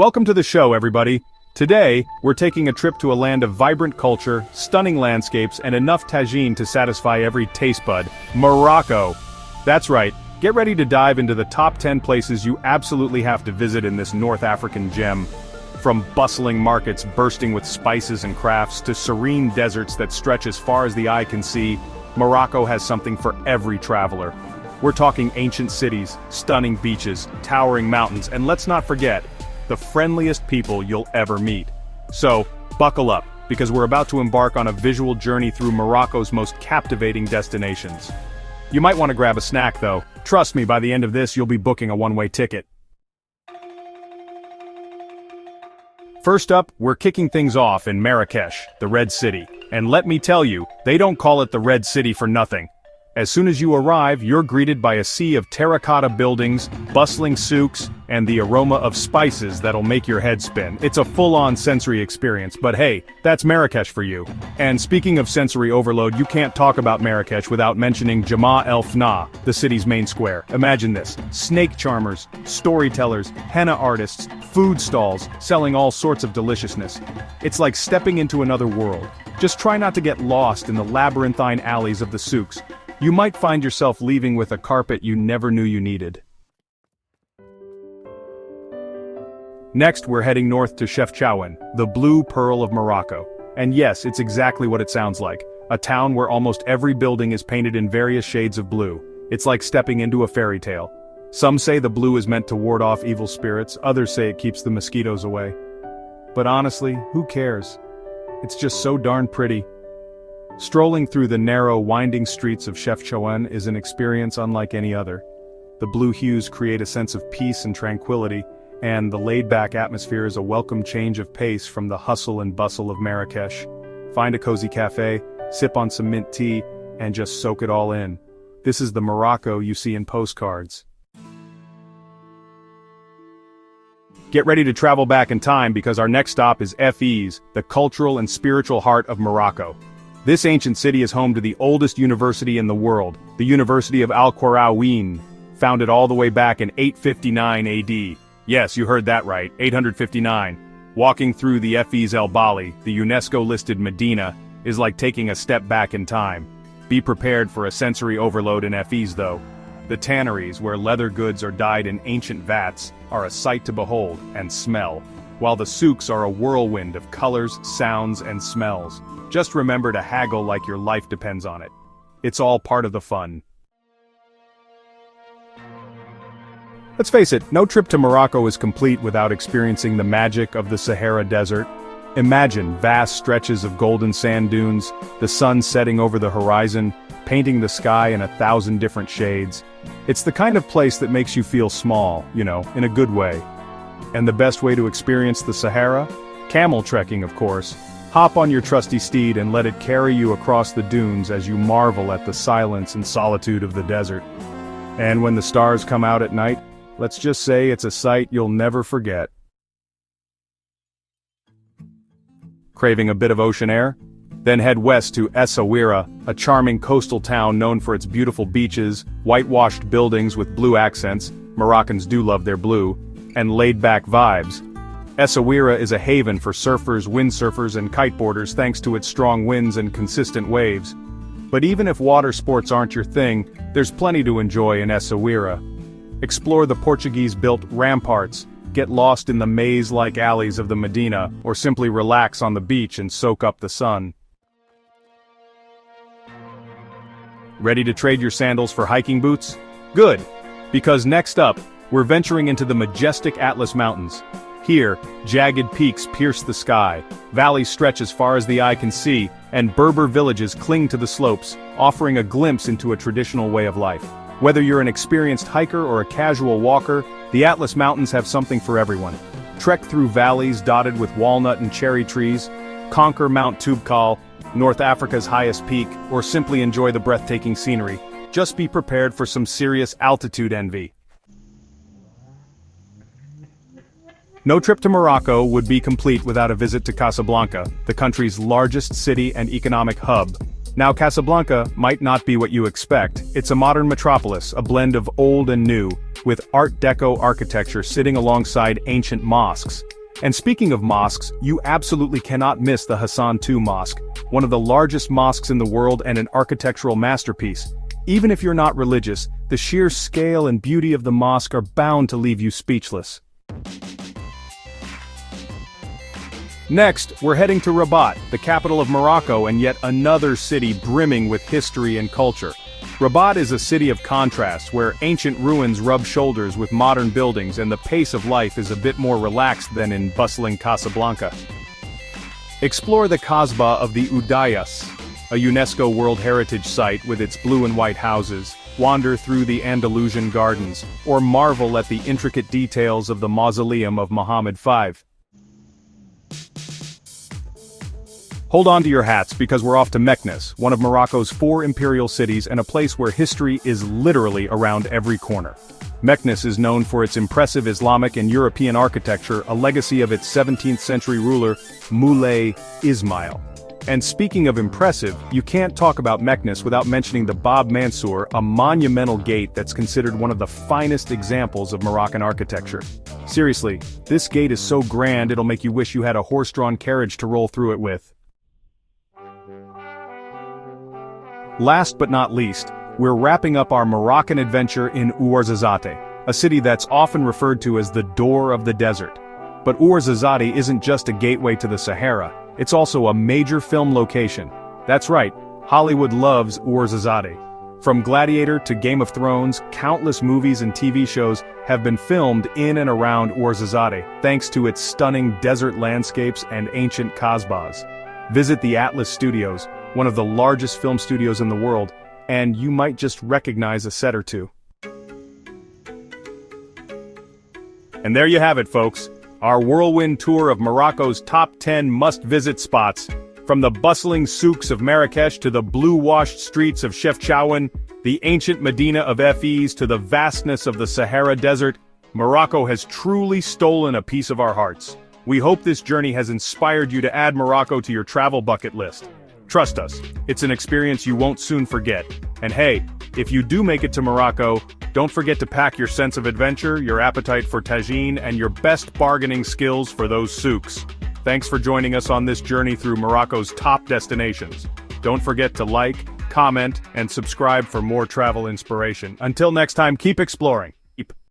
Welcome to the show, everybody. Today, we're taking a trip to a land of vibrant culture, stunning landscapes, and enough tagine to satisfy every taste bud. Morocco. That's right, get ready to dive into the top 10 places you absolutely have to visit in this North African gem. From bustling markets bursting with spices and crafts to serene deserts that stretch as far as the eye can see, Morocco has something for every traveler. We're talking ancient cities, stunning beaches, towering mountains, and let's not forget, the friendliest people you'll ever meet. So, buckle up, because we're about to embark on a visual journey through Morocco's most captivating destinations. You might want to grab a snack though. Trust me, by the end of this you'll be booking a one-way ticket. First up, we're kicking things off in Marrakech, the Red City. And let me tell you, they don't call it the Red City for nothing. As soon as you arrive, you're greeted by a sea of terracotta buildings, bustling souks, and the aroma of spices that'll make your head spin. It's a full-on sensory experience, but hey, that's Marrakech for you. And speaking of sensory overload, you can't talk about Marrakech without mentioning Jama El Fna, the city's main square. Imagine this: snake charmers, storytellers, henna artists, food stalls, selling all sorts of deliciousness. It's like stepping into another world. Just try not to get lost in the labyrinthine alleys of the souks. You might find yourself leaving with a carpet you never knew you needed. Next, we're heading north to Chefchaouen, the blue pearl of Morocco. And yes, it's exactly what it sounds like. A town where almost every building is painted in various shades of blue. It's like stepping into a fairy tale. Some say the blue is meant to ward off evil spirits, others say it keeps the mosquitoes away. But honestly, who cares? It's just so darn pretty. Strolling through the narrow, winding streets of Chefchaouen is an experience unlike any other. The blue hues create a sense of peace and tranquility, and the laid-back atmosphere is a welcome change of pace from the hustle and bustle of Marrakech. Find a cozy cafe, sip on some mint tea, and just soak it all in. This is the Morocco you see in postcards. Get ready to travel back in time because our next stop is Fez, the cultural and spiritual heart of Morocco. This ancient city is home to the oldest university in the world, the University of Al-Qarawiyyin, founded all the way back in 859 AD. Yes, you heard that right, 859. Walking through the Fez El Bali, the UNESCO-listed Medina, is like taking a step back in time. Be prepared for a sensory overload in Fez though. The tanneries, where leather goods are dyed in ancient vats, are a sight to behold and smell, while the souks are a whirlwind of colors, sounds, and smells. Just remember to haggle like your life depends on it. It's all part of the fun. Let's face it, no trip to Morocco is complete without experiencing the magic of the Sahara Desert. Imagine vast stretches of golden sand dunes, the sun setting over the horizon, painting the sky in 1,000 different shades. It's the kind of place that makes you feel small, in a good way. And the best way to experience the Sahara? Camel trekking, of course. Hop on your trusty steed and let it carry you across the dunes as you marvel at the silence and solitude of the desert. And when the stars come out at night, let's just say it's a sight you'll never forget. Craving a bit of ocean air? Then head west to Essaouira, a charming coastal town known for its beautiful beaches, whitewashed buildings with blue accents, Moroccans do love their blue, and laid-back vibes. Essaouira is a haven for surfers, windsurfers, and kiteboarders thanks to its strong winds and consistent waves. But even if water sports aren't your thing, there's plenty to enjoy in Essaouira. Explore the Portuguese-built ramparts, get lost in the maze-like alleys of the Medina, or simply relax on the beach and soak up the sun. Ready to trade your sandals for hiking boots? Good, because next up, we're venturing into the majestic Atlas Mountains. Here, jagged peaks pierce the sky, valleys stretch as far as the eye can see, and Berber villages cling to the slopes, offering a glimpse into a traditional way of life. Whether you're an experienced hiker or a casual walker, the Atlas Mountains have something for everyone. Trek through valleys dotted with walnut and cherry trees, conquer Mount Toubkal, North Africa's highest peak, or simply enjoy the breathtaking scenery. Just be prepared for some serious altitude envy. No trip to Morocco would be complete without a visit to Casablanca, the country's largest city and economic hub. Now Casablanca might not be what you expect. It's a modern metropolis, a blend of old and new, with Art Deco architecture sitting alongside ancient mosques. And speaking of mosques, you absolutely cannot miss the Hassan II Mosque, one of the largest mosques in the world and an architectural masterpiece. Even if you're not religious, the sheer scale and beauty of the mosque are bound to leave you speechless. Next, we're heading to Rabat, the capital of Morocco and yet another city brimming with history and culture. Rabat is a city of contrasts where ancient ruins rub shoulders with modern buildings and the pace of life is a bit more relaxed than in bustling Casablanca. Explore the Kasbah of the Udayas, a UNESCO World Heritage Site with its blue and white houses, wander through the Andalusian gardens, or marvel at the intricate details of the mausoleum of Muhammad V. Hold on to your hats because we're off to Meknes, one of Morocco's 4 imperial cities and a place where history is literally around every corner. Meknes is known for its impressive Islamic and European architecture, a legacy of its 17th century ruler, Moulay Ismail. And speaking of impressive, you can't talk about Meknes without mentioning the Bab Mansour, a monumental gate that's considered one of the finest examples of Moroccan architecture. Seriously, this gate is so grand it'll make you wish you had a horse-drawn carriage to roll through it with. Last but not least, we're wrapping up our Moroccan adventure in Ouarzazate, a city that's often referred to as the door of the desert. But Ouarzazate isn't just a gateway to the Sahara, it's also a major film location. That's right, Hollywood loves Ouarzazate. From Gladiator to Game of Thrones, countless movies and TV shows have been filmed in and around Ouarzazate, thanks to its stunning desert landscapes and ancient kasbahs. Visit the Atlas Studios, one of the largest film studios in the world, and you might just recognize a set or two. And there you have it, folks. Our whirlwind tour of Morocco's top 10 must-visit spots. From the bustling souks of Marrakech to the blue-washed streets of Chefchaouen, the ancient Medina of Fez to the vastness of the Sahara Desert, Morocco has truly stolen a piece of our hearts. We hope this journey has inspired you to add Morocco to your travel bucket list. Trust us, it's an experience you won't soon forget. And hey, if you do make it to Morocco, don't forget to pack your sense of adventure, your appetite for tagine, and your best bargaining skills for those souks. Thanks for joining us on this journey through Morocco's top destinations. Don't forget to like, comment, and subscribe for more travel inspiration. Until next time, keep exploring.